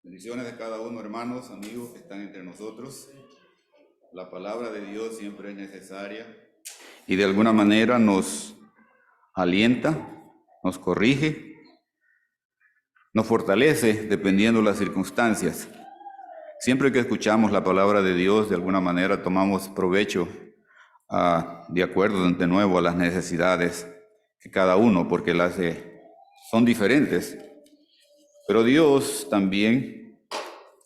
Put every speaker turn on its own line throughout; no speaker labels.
Bendiciones de cada uno, hermanos, amigos que están entre nosotros. La palabra de Dios siempre es necesaria y de alguna manera nos alienta, nos corrige, nos fortalece dependiendo de las circunstancias. Siempre que escuchamos la palabra de Dios, de alguna manera tomamos provecho de acuerdo de nuevo a las necesidades que cada uno, porque son diferentes. Pero Dios también,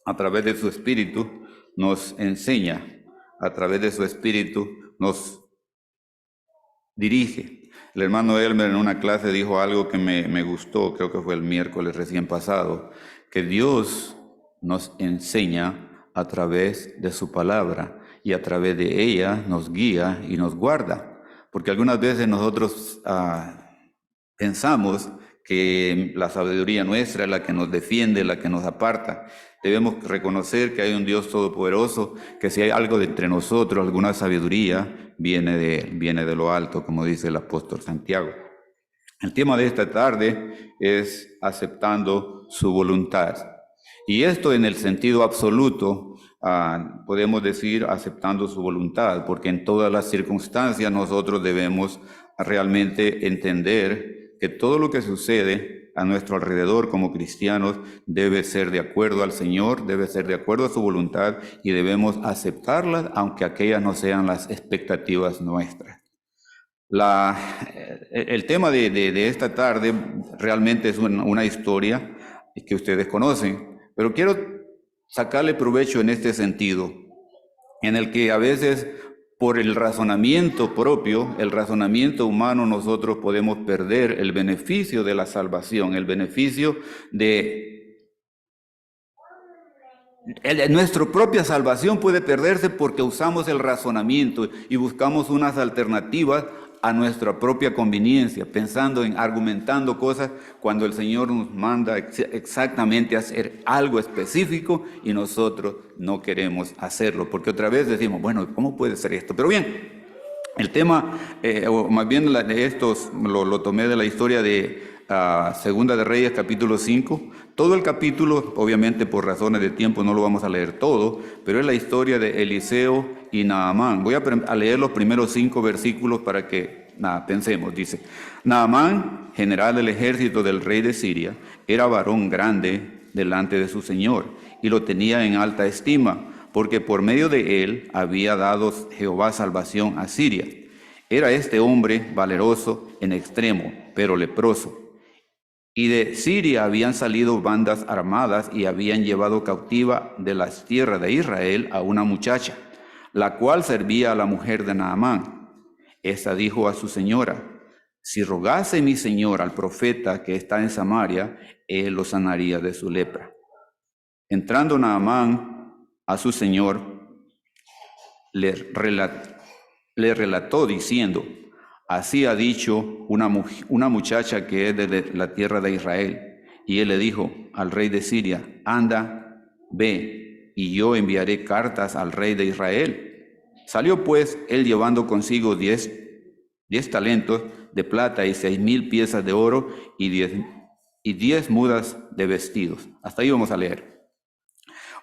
a través de su Espíritu, nos enseña, a través de su Espíritu nos dirige. El hermano Elmer en una clase dijo algo que me gustó, creo que fue el miércoles recién pasado, que Dios nos enseña a través de su palabra y a través de ella nos guía y nos guarda. Porque algunas veces nosotros pensamos que la sabiduría nuestra es la que nos defiende, la que nos aparta. Debemos reconocer que hay un Dios todopoderoso, que si hay algo de entre nosotros, alguna sabiduría, viene de lo alto, como dice el apóstol Santiago. El tema de esta tarde es aceptando su voluntad. Y esto en el sentido absoluto, podemos decir aceptando su voluntad, porque en todas las circunstancias nosotros debemos realmente entender que todo lo que sucede a nuestro alrededor como cristianos debe ser de acuerdo al Señor, debe ser de acuerdo a su voluntad y debemos aceptarlas aunque aquellas no sean las expectativas nuestras. El tema de esta tarde realmente es una historia que ustedes conocen, pero quiero sacarle provecho en este sentido, en el que a veces por el razonamiento propio, el razonamiento humano, nosotros podemos perder el beneficio de la salvación, el beneficio de nuestra propia salvación puede perderse porque usamos el razonamiento y buscamos unas alternativas a nuestra propia conveniencia, pensando en argumentando cosas cuando el Señor nos manda exactamente hacer algo específico y nosotros no queremos hacerlo, porque otra vez decimos, bueno, ¿cómo puede ser esto? Pero bien, el tema, o más bien de estos, lo tomé de la historia de Segunda de Reyes, capítulo 5. Todo el capítulo, obviamente por razones de tiempo no lo vamos a leer todo, pero es la historia de Eliseo y Naamán. Voy a leer los primeros 5 versículos para que pensemos. Dice, Naamán, general del ejército del rey de Siria, era varón grande delante de su señor y lo tenía en alta estima, porque por medio de él había dado Jehová salvación a Siria. Era este hombre valeroso en extremo, pero leproso. Y de Siria habían salido bandas armadas y habían llevado cautiva de las tierras de Israel a una muchacha, la cual servía a la mujer de Naamán. Esta dijo a su señora, si rogase mi señor al profeta que está en Samaria, él lo sanaría de su lepra. Entrando Naamán a su señor, le relató diciendo, así ha dicho una muchacha que es de la tierra de Israel. Y él le dijo al rey de Siria, anda, ve, y yo enviaré cartas al rey de Israel. Salió pues él llevando consigo 10 talentos de plata y 6,000 piezas de oro y 10 mudas de vestidos. Hasta ahí vamos a leer.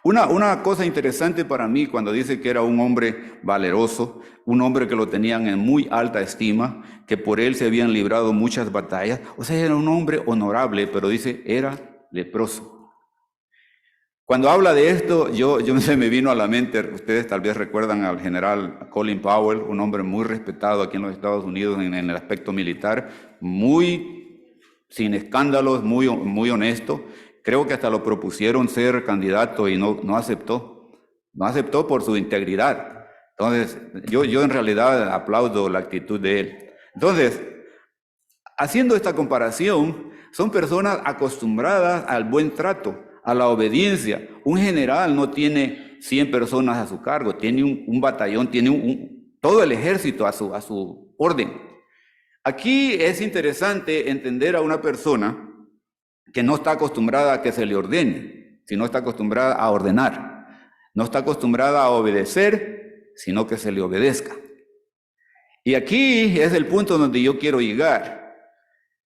Una cosa interesante para mí cuando dice que era un hombre valeroso, un hombre que lo tenían en muy alta estima, que por él se habían librado muchas batallas, o sea, era un hombre honorable, pero dice, era leproso. Cuando habla de esto, se me vino a la mente, ustedes tal vez recuerdan al general Colin Powell, un hombre muy respetado aquí en los Estados Unidos en el aspecto militar, muy sin escándalos, muy honesto. Creo que hasta lo propusieron ser candidato y no aceptó. No aceptó por su integridad. Entonces, yo en realidad aplaudo la actitud de él. Entonces, haciendo esta comparación, son personas acostumbradas al buen trato, a la obediencia. Un general no tiene 100 personas a su cargo, tiene un batallón, tiene todo el ejército a su orden. Aquí es interesante entender a una persona que no está acostumbrada a que se le ordene, sino está acostumbrada a ordenar. No está acostumbrada a obedecer, sino que se le obedezca. Y aquí es el punto donde yo quiero llegar.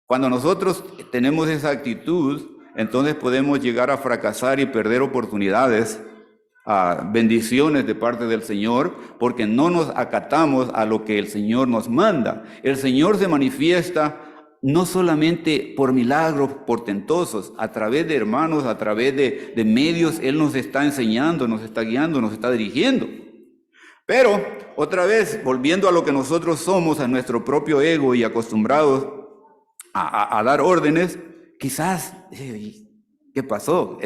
Cuando nosotros tenemos esa actitud, entonces podemos llegar a fracasar y perder oportunidades, bendiciones de parte del Señor, porque no nos acatamos a lo que el Señor nos manda. El Señor se manifiesta no solamente por milagros portentosos, a través de hermanos, a través de medios, Él nos está enseñando, nos está guiando, nos está dirigiendo. Pero, otra vez, volviendo a lo que nosotros somos, a nuestro propio ego y acostumbrados a dar órdenes, quizás, ¿qué pasó?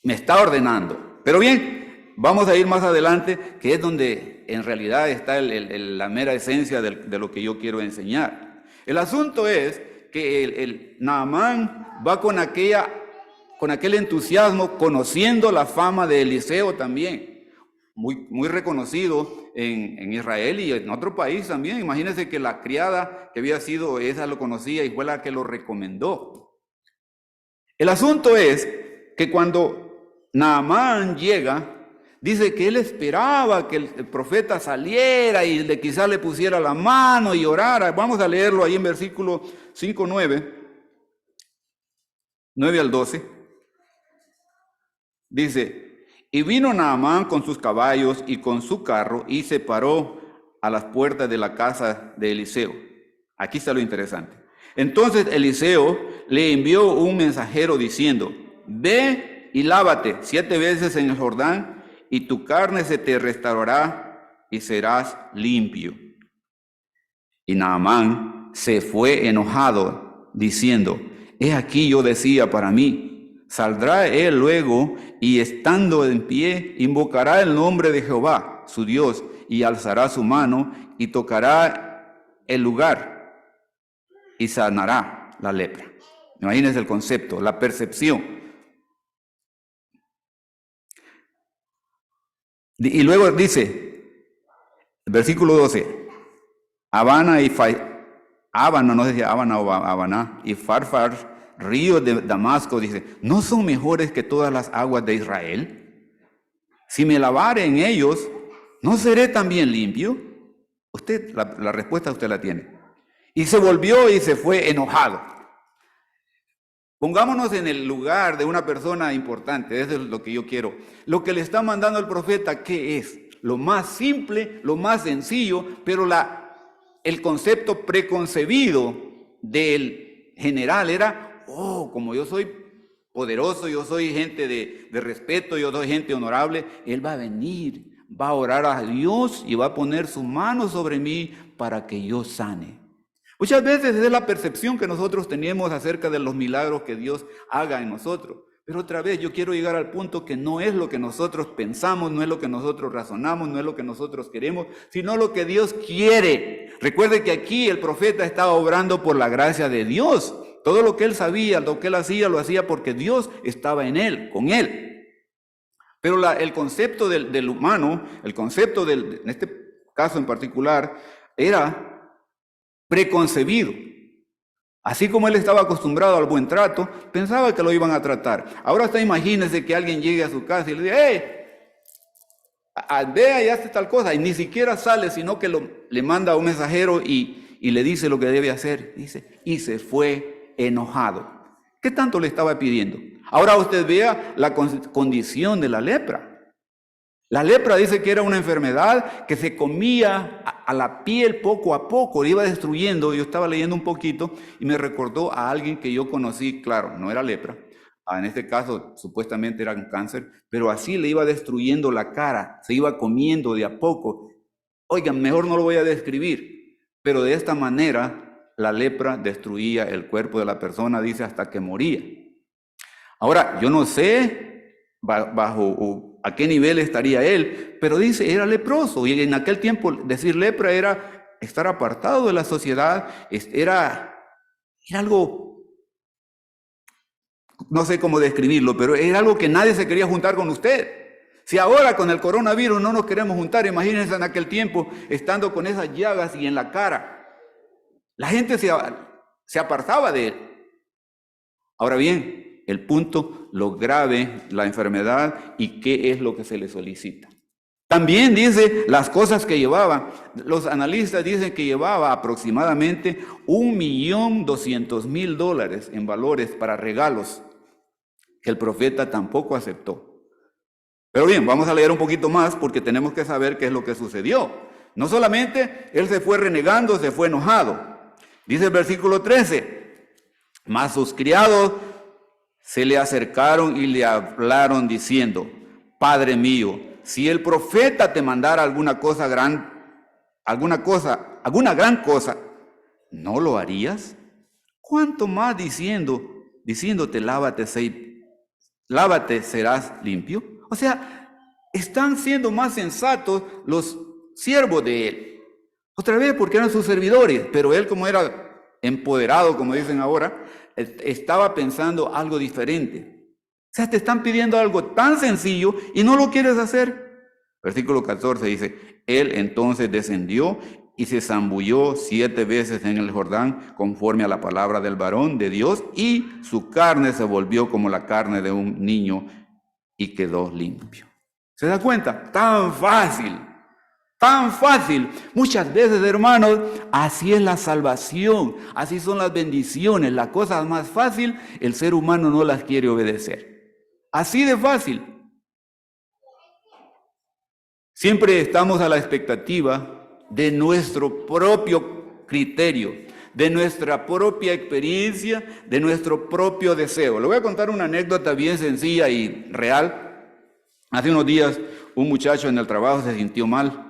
Me está ordenando. Pero bien, vamos a ir más adelante, que es donde en realidad está la mera esencia de lo que yo quiero enseñar. El asunto es que el Naamán va con aquel entusiasmo, conociendo la fama de Eliseo también, muy reconocido en Israel y en otro país también. Imagínense que la criada que había sido, esa lo conocía y fue la que lo recomendó. El asunto es que cuando Naamán llega, dice que él esperaba que el profeta saliera y quizás le pusiera la mano y orara. Vamos a leerlo ahí en versículo 5, 9 al 12. Dice: y vino Naamán con sus caballos y con su carro y se paró a las puertas de la casa de Eliseo. Aquí está lo interesante. Entonces Eliseo le envió un mensajero diciendo: ve y lávate 7 veces en el Jordán, y tu carne se te restaurará y serás limpio. Y Naamán se fue enojado, diciendo: he aquí yo decía para mí, saldrá él luego, y estando en pie, invocará el nombre de Jehová, su Dios, y alzará su mano, y tocará el lugar, y sanará la lepra. Imagínense el concepto, la percepción. Y luego dice, versículo 12, Abana, no sé si Abana o Abana, y Farfar, río de Damasco, dice: ¿no son mejores que todas las aguas de Israel? Si me lavare en ellos, ¿no seré también limpio? Usted, la respuesta usted la tiene. Y se volvió y se fue enojado. Pongámonos en el lugar de una persona importante, eso es lo que yo quiero. Lo que le está mandando el profeta, ¿qué es? Lo más simple, lo más sencillo, pero el concepto preconcebido del general era: oh, como yo soy poderoso, yo soy gente de respeto, yo soy gente honorable, él va a venir, va a orar a Dios y va a poner su mano sobre mí para que yo sane. Muchas veces es la percepción que nosotros tenemos acerca de los milagros que Dios haga en nosotros. Pero otra vez yo quiero llegar al punto que no es lo que nosotros pensamos, no es lo que nosotros razonamos, no es lo que nosotros queremos, sino lo que Dios quiere. Recuerde que aquí el profeta estaba obrando por la gracia de Dios. Todo lo que él sabía, lo que él hacía, lo hacía porque Dios estaba en él, con él. Pero el concepto del humano, el concepto en este caso en particular, era preconcebido. Así como él estaba acostumbrado al buen trato, pensaba que lo iban a tratar. Ahora hasta imagínense que alguien llegue a su casa y le diga: hey, vea y hace tal cosa, y ni siquiera sale, sino que le manda un mensajero y le dice lo que debe hacer. Dice: y se fue enojado. ¿Qué tanto le estaba pidiendo? Ahora usted vea la condición de la lepra. La lepra dice que era una enfermedad que se comía a la piel poco a poco, le iba destruyendo. Yo estaba leyendo un poquito y me recordó a alguien que yo conocí, claro, no era lepra, en este caso supuestamente era un cáncer, pero así le iba destruyendo la cara, se iba comiendo de a poco. Oigan, mejor no lo voy a describir, pero de esta manera la lepra destruía el cuerpo de la persona, dice, hasta que moría. Ahora, yo no sé bajo a qué nivel estaría él, pero dice, era leproso, y en aquel tiempo decir lepra era estar apartado de la sociedad, era algo, no sé cómo describirlo, pero era algo que nadie se quería juntar con usted. Si ahora con el coronavirus no nos queremos juntar, imagínense en aquel tiempo estando con esas llagas y en la cara. La gente se apartaba de él. Ahora bien, el punto, lo grave, la enfermedad y qué es lo que se le solicita. También dice las cosas que llevaba. Los analistas dicen que llevaba aproximadamente $1.200.000 en valores para regalos, que el profeta tampoco aceptó. Pero bien, vamos a leer un poquito más porque tenemos que saber qué es lo que sucedió. No solamente él se fue renegando, se fue enojado. Dice el versículo 13, mas sus criados se le acercaron y le hablaron diciendo, Padre mío, si el profeta te mandara alguna gran cosa, ¿no lo harías? ¿Cuánto más diciéndote, lávate, serás limpio? O sea, están siendo más sensatos los siervos de él. Otra vez porque eran sus servidores, pero él, como era empoderado, como dicen ahora, estaba pensando algo diferente. O sea, te están pidiendo algo tan sencillo y no lo quieres hacer. Versículo 14 dice, él entonces descendió y se zambulló 7 veces en el Jordán conforme a la palabra del varón de Dios, y su carne se volvió como la carne de un niño y quedó limpio. ¿Se da cuenta? Tan fácil. Tan fácil. Muchas veces, hermanos, así es la salvación, así son las bendiciones. La cosa más fácil, el ser humano no las quiere obedecer. Así de fácil. Siempre estamos a la expectativa de nuestro propio criterio, de nuestra propia experiencia, de nuestro propio deseo. Le voy a contar una anécdota bien sencilla y real. Hace unos días un muchacho en el trabajo se sintió mal.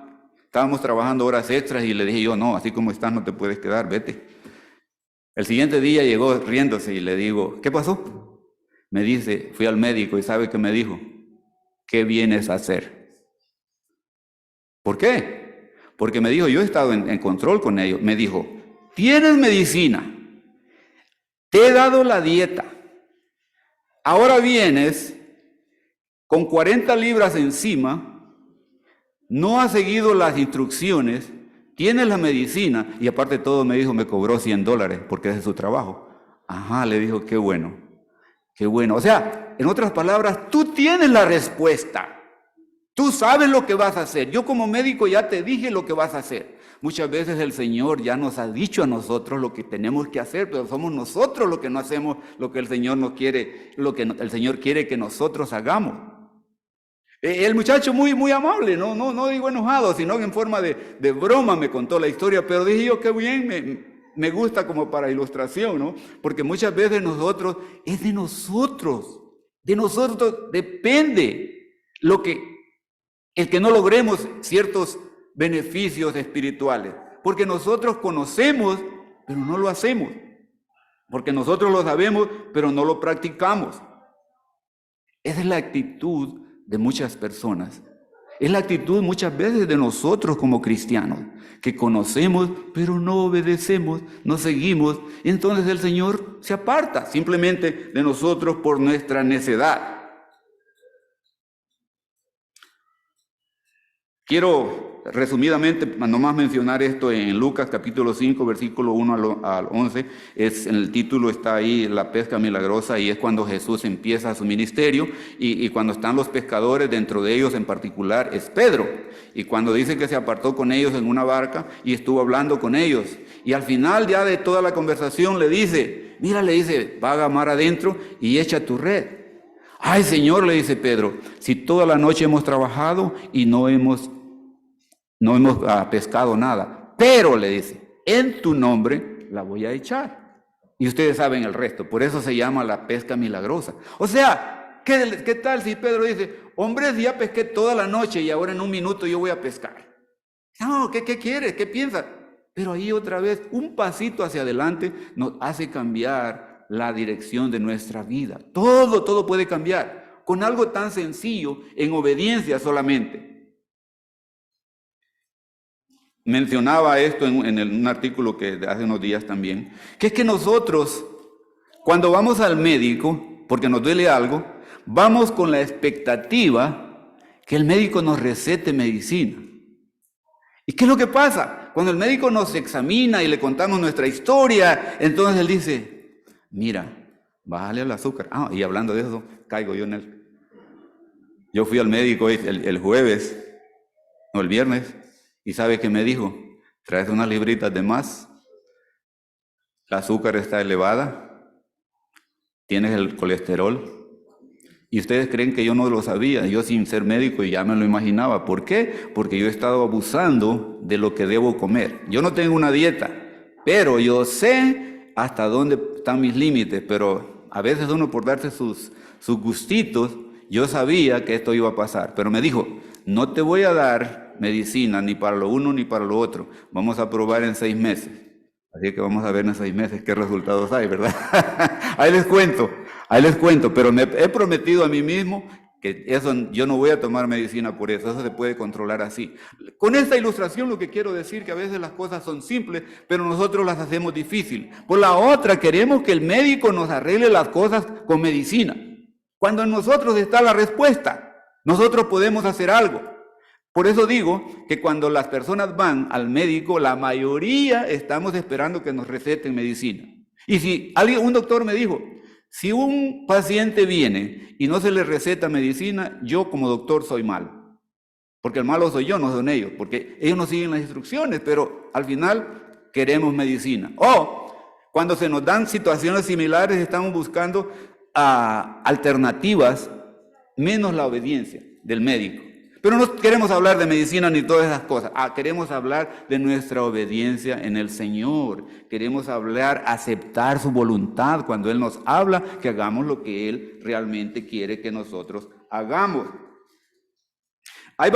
Estábamos trabajando horas extras y le dije yo, no, así como estás no te puedes quedar, vete. El siguiente día llegó riéndose y le digo, ¿qué pasó? Me dice, fui al médico y ¿sabe qué me dijo? ¿Qué vienes a hacer? ¿Por qué? Porque me dijo, yo he estado en control con ellos. Me dijo, tienes medicina, te he dado la dieta, ahora vienes con 40 libras encima, no has seguido las instrucciones, tienes la medicina, y aparte de todo me dijo, me cobró $100 porque ese es su trabajo. Ajá, le dijo, qué bueno. Qué bueno. O sea, en otras palabras, tú tienes la respuesta. Tú sabes lo que vas a hacer. Yo como médico ya te dije lo que vas a hacer. Muchas veces el Señor ya nos ha dicho a nosotros lo que tenemos que hacer, pero somos nosotros los que no hacemos lo que el Señor no quiere, lo que el Señor quiere que nosotros hagamos. El muchacho muy amable, no digo enojado, sino en forma de broma me contó la historia, pero dije yo, qué bien, me gusta como para ilustración, ¿no? Porque muchas veces es de nosotros depende el que no logremos ciertos beneficios espirituales, porque nosotros conocemos, pero no lo hacemos, porque nosotros lo sabemos, pero no lo practicamos. Esa es la actitud de muchas personas. Es la actitud muchas veces de nosotros como cristianos, que conocemos, pero no obedecemos, no seguimos. Y entonces el Señor se aparta simplemente de nosotros por nuestra necedad. Quiero resumidamente nomás mencionar esto en Lucas capítulo 5, versículo 1 al 11. El título está ahí, la pesca milagrosa, y es cuando Jesús empieza su ministerio y cuando están los pescadores, dentro de ellos en particular es Pedro. Y cuando dice que se apartó con ellos en una barca y estuvo hablando con ellos. Y al final ya de toda la conversación le dice, vaga mar adentro y echa tu red. Ay, Señor, le dice Pedro, si toda la noche hemos trabajado y no hemos pescado nada, pero le dice, en tu nombre la voy a echar. Y ustedes saben el resto, por eso se llama la pesca milagrosa. O sea, ¿qué tal si Pedro dice, hombre, ya pesqué toda la noche y ahora en un minuto yo voy a pescar? No, ¿qué quieres? ¿Qué piensas? Pero ahí otra vez, un pasito hacia adelante nos hace cambiar la dirección de nuestra vida. Todo puede cambiar con algo tan sencillo, en obediencia solamente. Mencionaba esto en un artículo que hace unos días también, que es que nosotros, cuando vamos al médico, porque nos duele algo, vamos con la expectativa que el médico nos recete medicina. ¿Y qué es lo que pasa? Cuando el médico nos examina y le contamos nuestra historia, entonces él dice, mira, bájale el azúcar. Y hablando de eso, caigo yo en él. Yo fui al médico el jueves o el viernes, y ¿sabe qué me dijo? Traes unas libritas de más, el azúcar está elevada, tienes el colesterol. Y ustedes creen que yo no lo sabía, yo sin ser médico ya me lo imaginaba. ¿Por qué? Porque yo he estado abusando de lo que debo comer. Yo no tengo una dieta, pero yo sé hasta dónde están mis límites, pero a veces uno por darse sus gustitos, yo sabía que esto iba a pasar. Pero me dijo, no te voy a dar medicina ni para lo uno ni para lo otro, vamos a probar en 6 meses. Así que vamos a ver en 6 meses qué resultados hay, ¿verdad? Ahí les cuento, pero me he prometido a mí mismo que eso, yo no voy a tomar medicina por eso se puede controlar así. Con esta ilustración lo que quiero decir que a veces las cosas son simples, pero nosotros las hacemos difícil. Por la otra, queremos que el médico nos arregle las cosas con medicina. Cuando en nosotros está la respuesta, nosotros podemos hacer algo. Por eso digo que cuando las personas van al médico, la mayoría estamos esperando que nos receten medicina. Y si un doctor me dijo, si un paciente viene y no se le receta medicina, yo como doctor soy malo. Porque el malo soy yo, no son ellos. Porque ellos no siguen las instrucciones, pero al final queremos medicina. O cuando se nos dan situaciones similares, estamos buscando alternativas menos la obediencia del médico. Pero no queremos hablar de medicina ni todas esas cosas. Queremos hablar de nuestra obediencia en el Señor. Queremos aceptar su voluntad cuando Él nos habla, que hagamos lo que Él realmente quiere que nosotros hagamos. Hay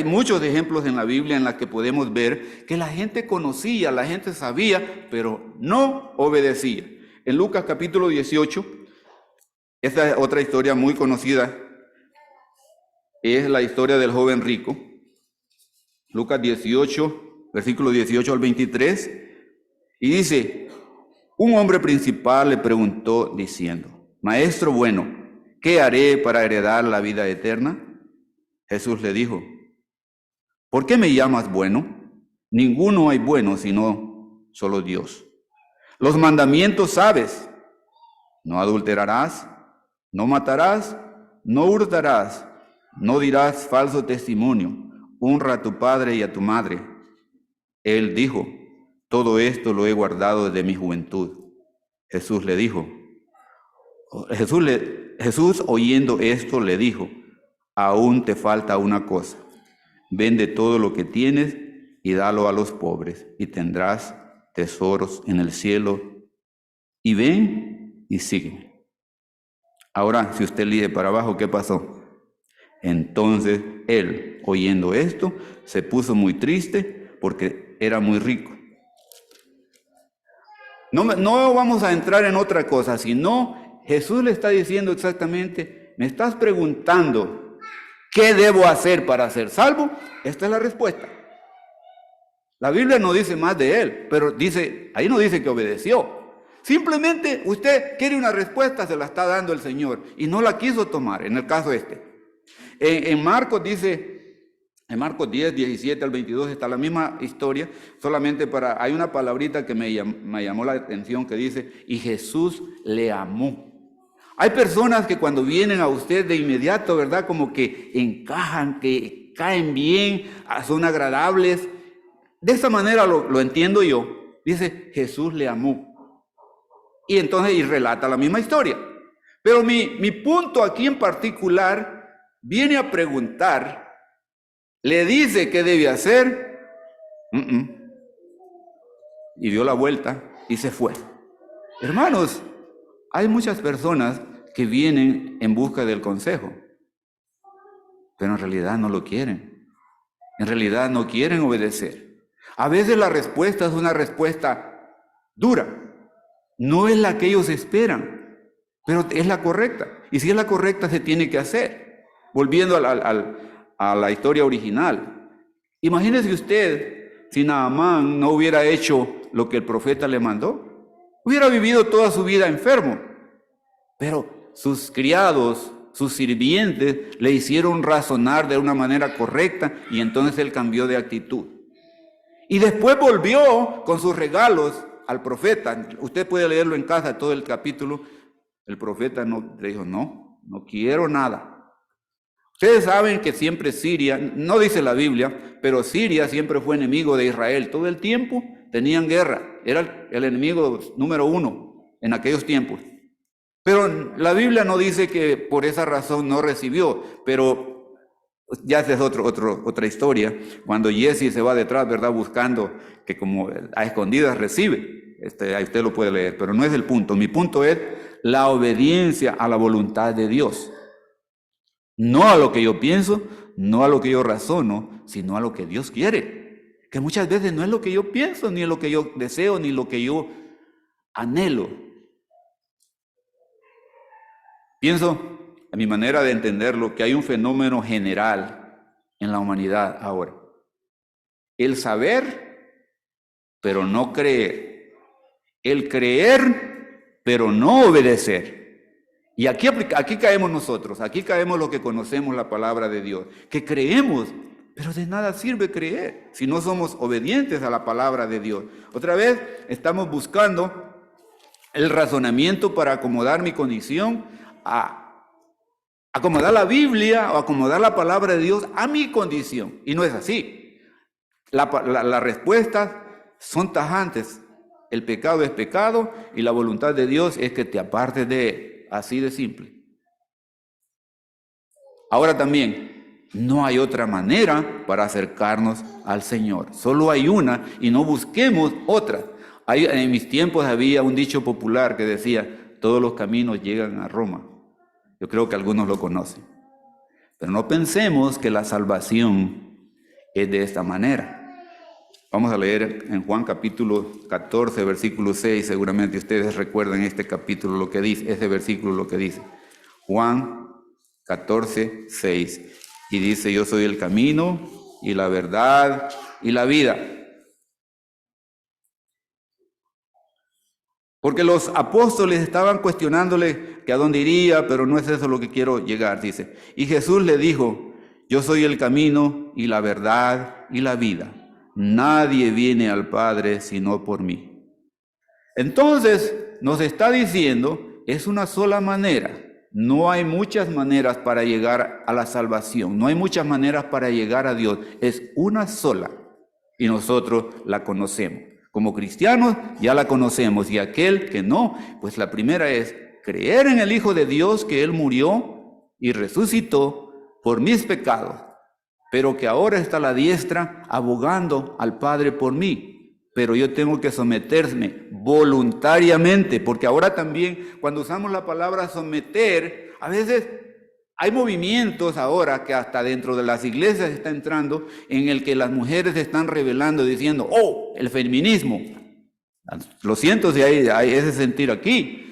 muchos ejemplos en la Biblia en los que podemos ver que la gente conocía, la gente sabía, pero no obedecía. En Lucas capítulo 18, esta es otra historia muy conocida, es la historia del joven rico. Lucas 18, versículo 18 al 23, y dice, un hombre principal le preguntó diciendo, Maestro bueno, ¿qué haré para heredar la vida eterna? Jesús le dijo, ¿por qué me llamas bueno? Ninguno hay bueno sino solo Dios. Los mandamientos sabes, no adulterarás, no matarás, no hurtarás, no dirás falso testimonio, honra a tu padre y a tu madre. Él dijo, todo esto lo he guardado desde mi juventud. Jesús oyendo esto le dijo, aún te falta una cosa, vende todo lo que tienes y dalo a los pobres y tendrás tesoros en el cielo, y ven y sígueme. Ahora, si usted lee para abajo, ¿qué pasó? Entonces él, oyendo esto, se puso muy triste porque era muy rico. No vamos a entrar en otra cosa, sino Jesús le está diciendo exactamente, me estás preguntando, ¿qué debo hacer para ser salvo? Esta es la respuesta. La Biblia no dice más de él, pero ahí no dice que obedeció. Simplemente usted quiere una respuesta, se la está dando el Señor y no la quiso tomar, en el caso este. En Marcos en Marcos 10, 17 al 22 está la misma historia, solamente hay una palabrita que me llamó la atención que dice, y Jesús le amó. Hay personas que cuando vienen a usted de inmediato, ¿verdad? Como que encajan, que caen bien, son agradables. De esa manera lo entiendo yo. Dice, Jesús le amó. Y entonces relata la misma historia. Pero mi punto aquí en particular viene a preguntar, le dice qué debe hacer, y dio la vuelta y se fue. Hermanos, hay muchas personas que vienen en busca del consejo, pero en realidad no lo quieren. En realidad no quieren obedecer. A veces la respuesta es una respuesta dura. No es la que ellos esperan, pero es la correcta. Y si es la correcta, se tiene que hacer. Volviendo a la historia original. Imagínese usted si Naamán no hubiera hecho lo que el profeta le mandó. Hubiera vivido toda su vida enfermo. Pero sus criados, sus sirvientes, le hicieron razonar de una manera correcta y entonces él cambió de actitud. Y después volvió con sus regalos al profeta. Usted puede leerlo en casa, todo el capítulo. El profeta le dijo, no quiero nada. Ustedes saben que siempre Siria, no dice la Biblia, pero Siria siempre fue enemigo de Israel. Todo el tiempo tenían guerra. Era el enemigo número uno en aquellos tiempos. Pero la Biblia no dice que por esa razón no recibió, pero ya esa es otra historia. Cuando Jesse se va detrás, ¿verdad? Buscando que como a escondidas recibe. Ahí usted lo puede leer, pero no es el punto. Mi punto es la obediencia a la voluntad de Dios. No a lo que yo pienso, no a lo que yo razono, sino a lo que Dios quiere. Que muchas veces no es lo que yo pienso, ni es lo que yo deseo, ni lo que yo anhelo. Pienso, a mi manera de entenderlo, que hay un fenómeno general en la humanidad ahora. El saber, pero no creer. El creer, pero no obedecer. Y aquí caemos nosotros, aquí caemos los que conocemos la palabra de Dios, que creemos, pero de nada sirve creer si no somos obedientes a la palabra de Dios. Otra vez estamos buscando el razonamiento para acomodar mi condición, a acomodar la Biblia o acomodar la palabra de Dios a mi condición. Y no es así. Las respuestas son tajantes. El pecado es pecado y la voluntad de Dios es que te apartes de él. Así de simple. Ahora también, no hay otra manera para acercarnos al Señor. Solo hay una y no busquemos otra. En mis tiempos había un dicho popular que decía, todos los caminos llegan a Roma. Yo creo que algunos lo conocen. Pero no pensemos que la salvación es de esta manera. Vamos a leer en Juan capítulo 14, versículo 6. Seguramente ustedes recuerdan este capítulo, lo que dice, ese versículo lo que dice. Juan 14, 6. Y dice, yo soy el camino y la verdad y la vida. Porque los apóstoles estaban cuestionándole que a dónde iría, pero no es eso lo que quiero llegar, dice. Y Jesús le dijo, yo soy el camino y la verdad y la vida. Nadie viene al Padre sino por mí. Entonces, nos está diciendo, es una sola manera. No hay muchas maneras para llegar a la salvación. No hay muchas maneras para llegar a Dios. Es una sola. Y nosotros la conocemos. Como cristianos ya la conocemos. Y aquel que no, pues la primera es creer en el Hijo de Dios, que Él murió y resucitó por mis pecados, pero que ahora está a la diestra abogando al Padre por mí. Pero yo tengo que someterme voluntariamente, porque ahora también cuando usamos la palabra someter, a veces hay movimientos ahora que hasta dentro de las iglesias está entrando, en el que las mujeres se están rebelando diciendo, oh, el feminismo. Lo siento si hay ese sentir aquí.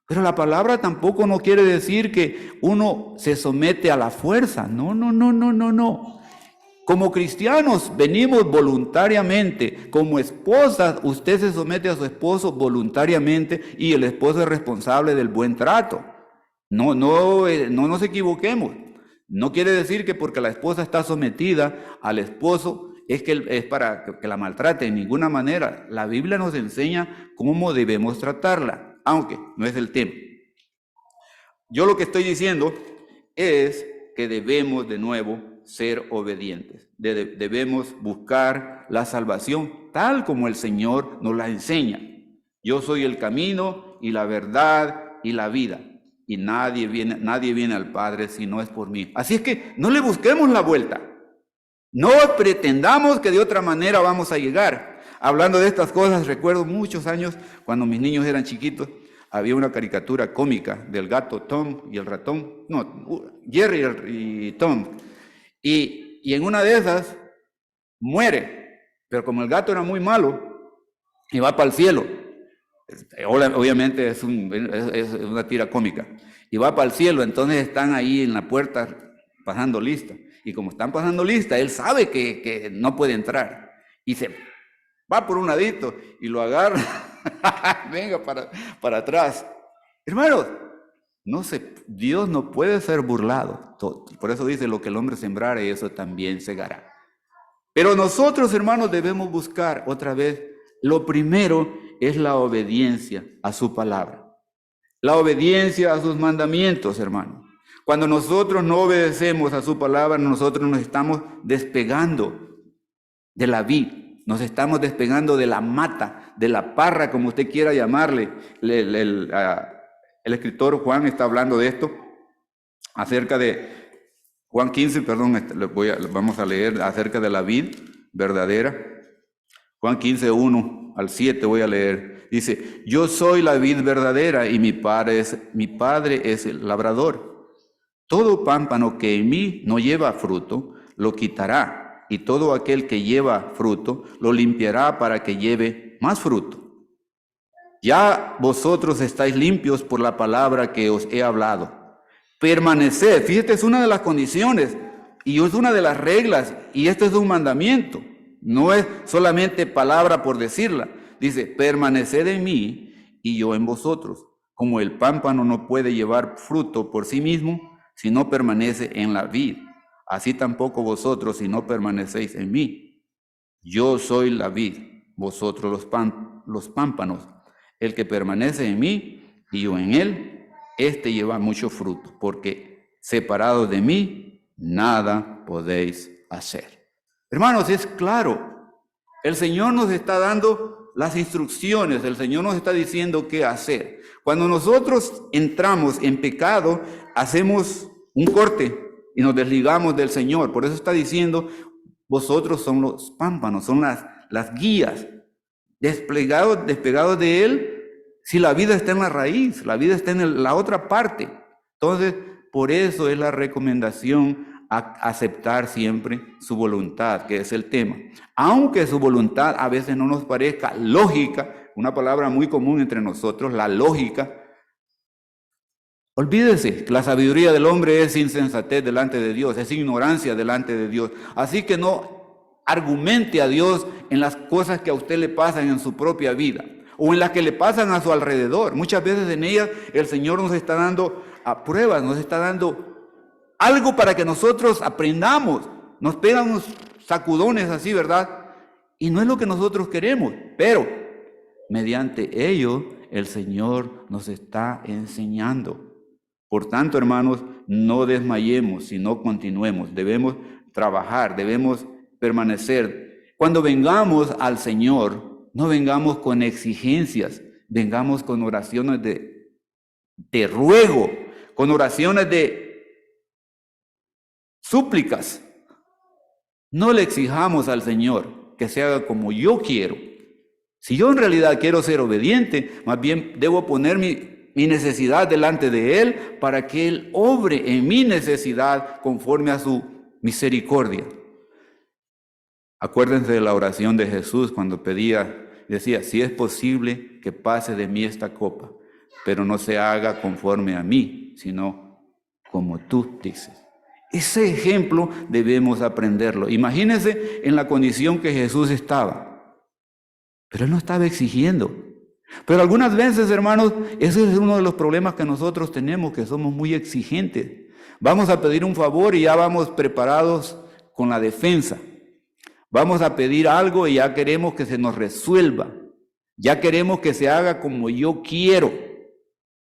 Pero la palabra tampoco no quiere decir que uno se somete a la fuerza. No. Como cristianos venimos voluntariamente. Como esposas, usted se somete a su esposo voluntariamente y el esposo es responsable del buen trato. No nos equivoquemos. No quiere decir que porque la esposa está sometida al esposo es para que la maltrate en ninguna manera. La Biblia nos enseña cómo debemos tratarla, aunque no es el tema. Yo lo que estoy diciendo es que debemos de nuevo ser obedientes. Debemos buscar la salvación tal como el Señor nos la enseña. Yo soy el camino y la verdad y la vida. Y nadie viene al Padre si no es por mí. Así es que no le busquemos la vuelta. No pretendamos que de otra manera vamos a llegar. Hablando de estas cosas, recuerdo muchos años cuando mis niños eran chiquitos, había una caricatura cómica del gato Tom y el ratón, Jerry y Tom. Y en una de esas muere, pero como el gato era muy malo y va para el cielo, obviamente es una tira cómica, y va para el cielo, entonces están ahí en la puerta pasando lista, y como están pasando lista, él sabe que no puede entrar, y se va por un ladito y lo agarra, venga para atrás. Hermanos, Dios no puede ser burlado. Por eso dice, lo que el hombre sembrare, eso también segará. Pero nosotros, hermanos, debemos buscar otra vez, lo primero es la obediencia a su palabra. La obediencia a sus mandamientos, hermanos. Cuando nosotros no obedecemos a su palabra, nosotros nos estamos despegando de la vid, nos estamos despegando de la mata, de la parra, como usted quiera llamarle. El escritor Juan está hablando de esto, acerca de Juan 15, perdón, vamos a leer acerca de la vid verdadera. Juan 15, 1 al 7 voy a leer. Dice, yo soy la vid verdadera y mi padre es el labrador. Todo pámpano que en mí no lleva fruto, lo quitará, y todo aquel que lleva fruto, lo limpiará para que lleve más fruto. Ya vosotros estáis limpios por la palabra que os he hablado. Permaneced, fíjate, es una de las condiciones, y es una de las reglas, y esto es un mandamiento. No es solamente palabra por decirla. Dice, permaneced en mí y yo en vosotros. Como el pámpano no puede llevar fruto por sí mismo, si no permanece en la vid, así tampoco vosotros si no permanecéis en mí. Yo soy la vid, vosotros los pámpanos. El que permanece en mí y yo en él, este lleva mucho fruto, porque separados de mí, nada podéis hacer. Hermanos, es claro, el Señor nos está dando las instrucciones, el Señor nos está diciendo qué hacer. Cuando nosotros entramos en pecado, hacemos un corte y nos desligamos del Señor. Por eso está diciendo, vosotros son los pámpanos, son las guías, despegados de Él. Si la vida está en la raíz, la vida está en la otra parte. Entonces, por eso es la recomendación a aceptar siempre su voluntad, que es el tema. Aunque su voluntad a veces no nos parezca lógica, una palabra muy común entre nosotros, la lógica. Olvídese, la sabiduría del hombre es insensatez delante de Dios, es ignorancia delante de Dios. Así que no argumente a Dios en las cosas que a usted le pasan en su propia vida o en las que le pasan a su alrededor. Muchas veces en ellas el Señor nos está dando a pruebas, nos está dando algo para que nosotros aprendamos. Nos pegan unos sacudones así, ¿verdad? Y no es lo que nosotros queremos, pero mediante ello el Señor nos está enseñando. Por tanto, hermanos, no desmayemos, sino continuemos. Debemos trabajar, debemos permanecer. Cuando vengamos al Señor, no vengamos con exigencias, vengamos con oraciones de ruego, con oraciones de súplicas. No le exijamos al Señor que se haga como yo quiero. Si yo en realidad quiero ser obediente, más bien debo poner mi necesidad delante de Él para que Él obre en mi necesidad conforme a su misericordia. Acuérdense de la oración de Jesús cuando decía, si es posible que pase de mí esta copa, pero no se haga conforme a mí, sino como tú dices. Ese ejemplo debemos aprenderlo. Imagínense en la condición que Jesús estaba, pero Él no estaba exigiendo. Pero algunas veces, hermanos, ese es uno de los problemas que nosotros tenemos, que somos muy exigentes. Vamos a pedir un favor y ya vamos preparados con la defensa. Vamos a pedir algo y ya queremos que se nos resuelva. Ya queremos que se haga como yo quiero.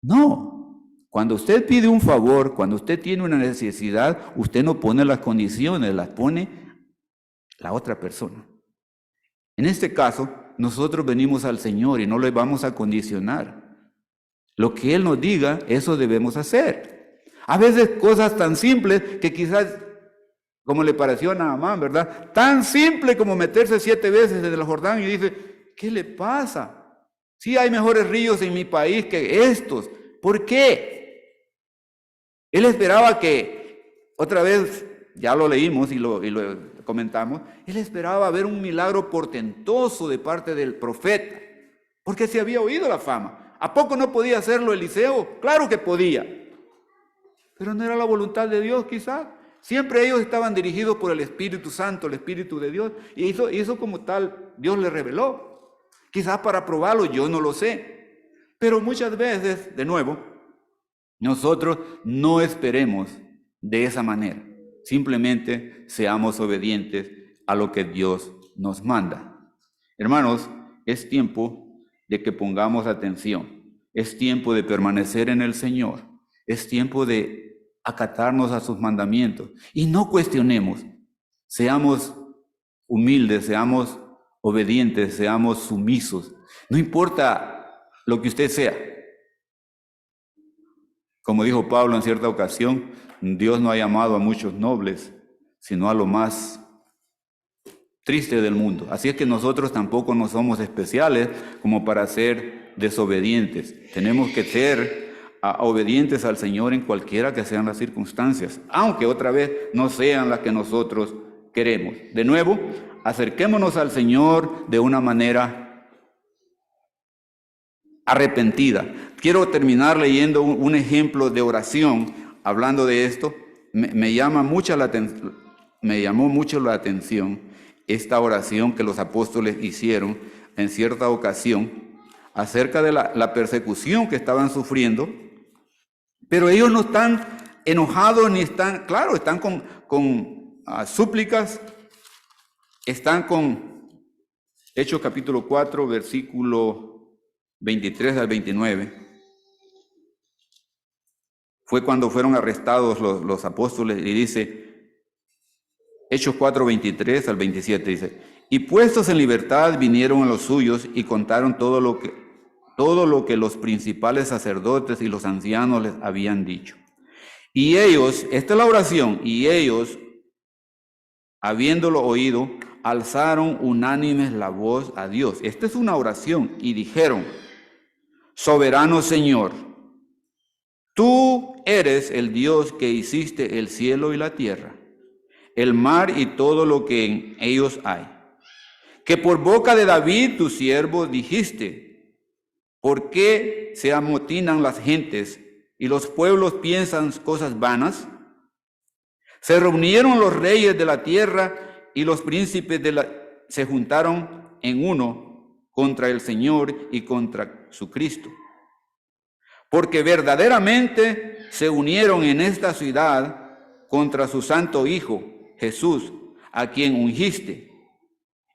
No. Cuando usted pide un favor, cuando usted tiene una necesidad, usted no pone las condiciones, las pone la otra persona. En este caso, nosotros venimos al Señor y no le vamos a condicionar. Lo que Él nos diga, eso debemos hacer. A veces cosas tan simples que quizás, como le pareció a Naamán, ¿verdad? Tan simple como meterse 7 veces en el Jordán y dice, ¿qué le pasa? Sí hay mejores ríos en mi país que estos. ¿Por qué? Él esperaba que, otra vez, ya lo leímos y lo comentamos, él esperaba ver un milagro portentoso de parte del profeta, porque se había oído la fama. ¿A poco no podía hacerlo Eliseo? Claro que podía, pero no era la voluntad de Dios quizás. Siempre ellos estaban dirigidos por el Espíritu Santo, el Espíritu de Dios, y eso como tal Dios le reveló. Quizás para probarlo, yo no lo sé, pero muchas veces, de nuevo, nosotros no esperemos de esa manera. Simplemente seamos obedientes a lo que Dios nos manda. Hermanos, es tiempo de que pongamos atención. Es tiempo de permanecer en el Señor. Es tiempo de acatarnos a sus mandamientos y no cuestionemos. Seamos humildes, seamos obedientes, seamos sumisos. No importa lo que usted sea. Como dijo Pablo en cierta ocasión, Dios no ha llamado a muchos nobles, sino a lo más triste del mundo. Así es que nosotros tampoco no somos especiales como para ser desobedientes. Tenemos que ser obedientes al Señor en cualquiera que sean las circunstancias, aunque otra vez no sean las que nosotros queremos. De nuevo, acerquémonos al Señor de una manera arrepentida. Quiero terminar leyendo un ejemplo de oración. Hablando de esto, me llamó mucho la atención esta oración que los apóstoles hicieron en cierta ocasión acerca de la persecución que estaban sufriendo, pero ellos no están enojados ni están, claro, están con súplicas, están con Hechos capítulo 4, versículo 23 al 29. Fue cuando fueron arrestados los apóstoles y dice, Hechos 4, 23 al 27, dice, y puestos en libertad vinieron a los suyos y contaron todo lo que los principales sacerdotes y los ancianos les habían dicho. Y ellos, esta es la oración, y ellos, habiéndolo oído, alzaron unánimes la voz a Dios. Esta es una oración, y dijeron, soberano Señor, tú eres el Dios que hiciste el cielo y la tierra, el mar y todo lo que en ellos hay, que por boca de David tu siervo dijiste, ¿por qué se amotinan las gentes y los pueblos piensan cosas vanas? Se reunieron los reyes de la tierra y los príncipes se juntaron en uno contra el Señor y contra su Cristo. Porque verdaderamente se unieron en esta ciudad contra su santo Hijo, Jesús, a quien ungiste.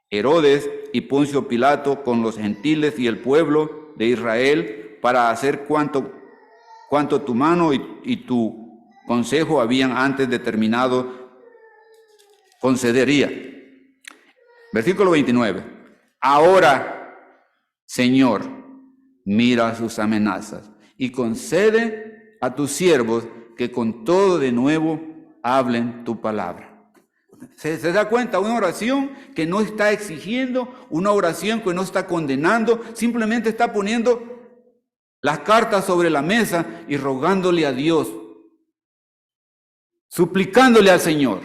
Herodes y Poncio Pilato con los gentiles y el pueblo de Israel para hacer cuanto tu mano y tu consejo habían antes determinado concedería. Versículo 29. Ahora, Señor, mira sus amenazas y concede a tus siervos que con todo de nuevo hablen tu palabra. ¿Se da cuenta? Una oración que no está exigiendo, una oración que no está condenando, simplemente está poniendo las cartas sobre la mesa y rogándole a Dios, suplicándole al Señor.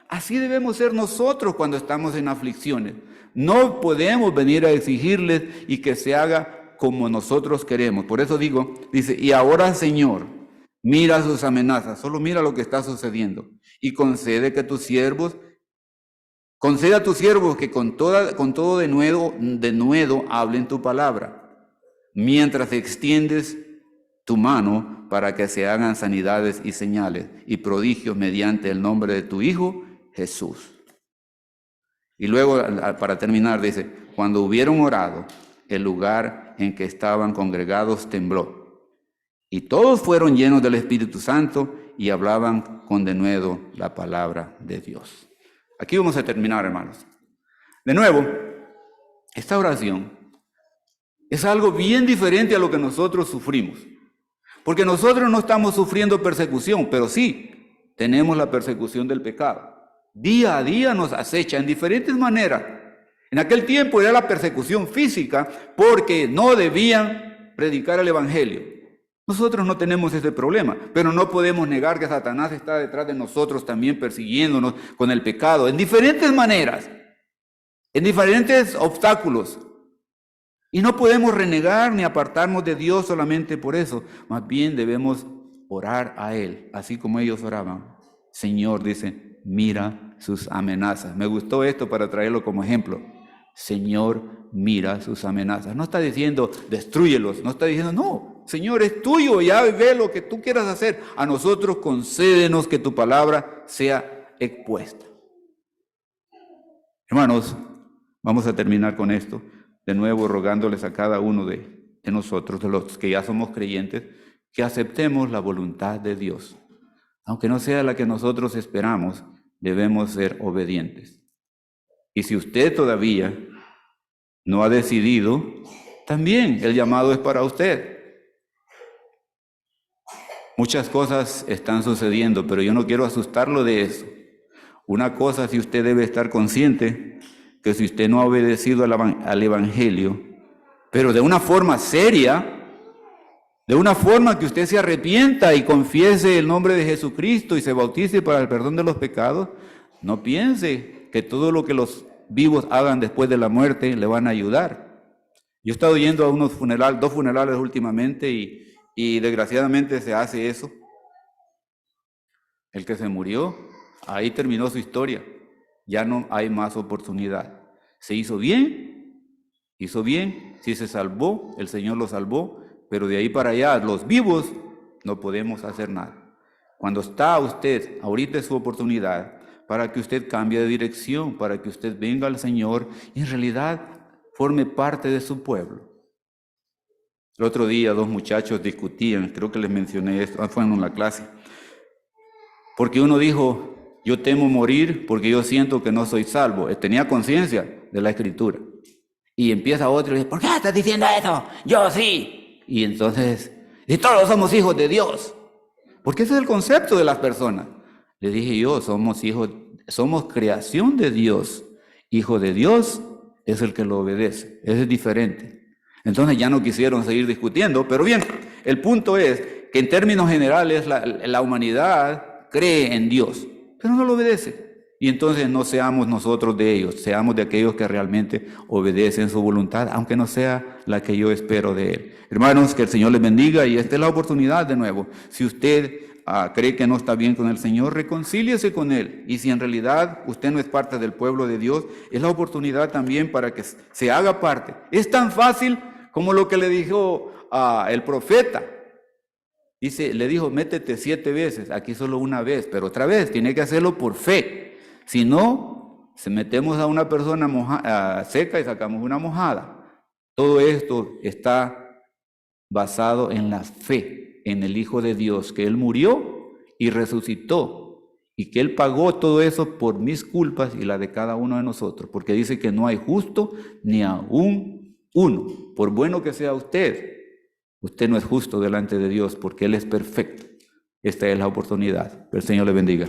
Así debemos ser nosotros cuando estamos en aflicciones. No podemos venir a exigirles y que se haga como nosotros queremos. Por eso dice, y ahora Señor, mira sus amenazas, solo mira lo que está sucediendo y concede a tus siervos que con todo de nuevo hablen tu palabra, mientras extiendes tu mano para que se hagan sanidades y señales y prodigios mediante el nombre de tu Hijo Jesús. Y luego, para terminar, dice, cuando hubieron orado, el lugar en que estaban congregados tembló. Y todos fueron llenos del Espíritu Santo y hablaban con denuedo la palabra de Dios. Aquí vamos a terminar, hermanos. De nuevo, esta oración es algo bien diferente a lo que nosotros sufrimos. Porque nosotros no estamos sufriendo persecución, pero sí tenemos la persecución del pecado. Día a día nos acecha en diferentes maneras. En aquel tiempo era la persecución física porque no debían predicar el evangelio. Nosotros no tenemos ese problema, pero no podemos negar que Satanás está detrás de nosotros también persiguiéndonos con el pecado en diferentes maneras, en diferentes obstáculos. Y no podemos renegar ni apartarnos de Dios solamente por eso. Más bien debemos orar a Él, así como ellos oraban. Señor, dice, mira sus amenazas. Me gustó esto para traerlo como ejemplo. Señor, mira sus amenazas. No está diciendo, destrúyelos. No está diciendo, no, Señor, es tuyo, ya ve lo que tú quieras hacer. A nosotros concédenos que tu palabra sea expuesta. Hermanos, vamos a terminar con esto. De nuevo, rogándoles a cada uno de nosotros, de los que ya somos creyentes, que aceptemos la voluntad de Dios. aunque no sea la que nosotros esperamos, debemos ser obedientes. Y si usted todavía no ha decidido, también el llamado es para usted. Muchas cosas están sucediendo, pero yo no quiero asustarlo de eso. Una cosa sí usted debe estar consciente, que si usted no ha obedecido al Evangelio, pero de una forma seria, de una forma que usted se arrepienta y confiese el nombre de Jesucristo y se bautice para el perdón de los pecados, no piense que todo lo que los vivos hagan después de la muerte le van a ayudar. Yo he estado yendo a dos funerales últimamente y desgraciadamente se hace eso. El que se murió, ahí terminó su historia. Ya no hay más oportunidad. Se hizo bien, si se salvó, el Señor lo salvó, pero de ahí para allá, los vivos, no podemos hacer nada. Cuando está usted, ahorita es su oportunidad para que usted cambie de dirección, para que usted venga al Señor y en realidad forme parte de su pueblo. El otro día 2 muchachos discutían, creo que les mencioné esto, fue en la clase, porque uno dijo, yo temo morir porque yo siento que no soy salvo. Tenía conciencia de la Escritura. Y empieza otro y dice, ¿por qué estás diciendo eso? Yo sí. Y entonces, y todos somos hijos de Dios. Porque ese es el concepto de las personas. Le dije yo, somos hijos, somos creación de Dios. Hijo de Dios es el que lo obedece. Ese es diferente. Entonces ya no quisieron seguir discutiendo, pero bien, el punto es que en términos generales la humanidad cree en Dios, pero no lo obedece. Y entonces no seamos nosotros de ellos, seamos de aquellos que realmente obedecen su voluntad, aunque no sea la que yo espero de Él. Hermanos, que el Señor les bendiga y esta es la oportunidad de nuevo. Si usted cree que no está bien con el Señor, reconcíliese con Él. Y si en realidad usted no es parte del pueblo de Dios, es la oportunidad también para que se haga parte. Es tan fácil como lo que le dijo el profeta. Dice, le dijo, métete 7 veces, aquí solo una vez, pero otra vez, tiene que hacerlo por fe. Si no, se metemos a una persona seca y sacamos una mojada. Todo esto está basado en la fe, en el Hijo de Dios, que Él murió y resucitó, y que Él pagó todo eso por mis culpas y la de cada uno de nosotros, porque dice que no hay justo ni aún uno. Por bueno que sea usted, usted no es justo delante de Dios, porque Él es perfecto. Esta es la oportunidad. Que el Señor le bendiga.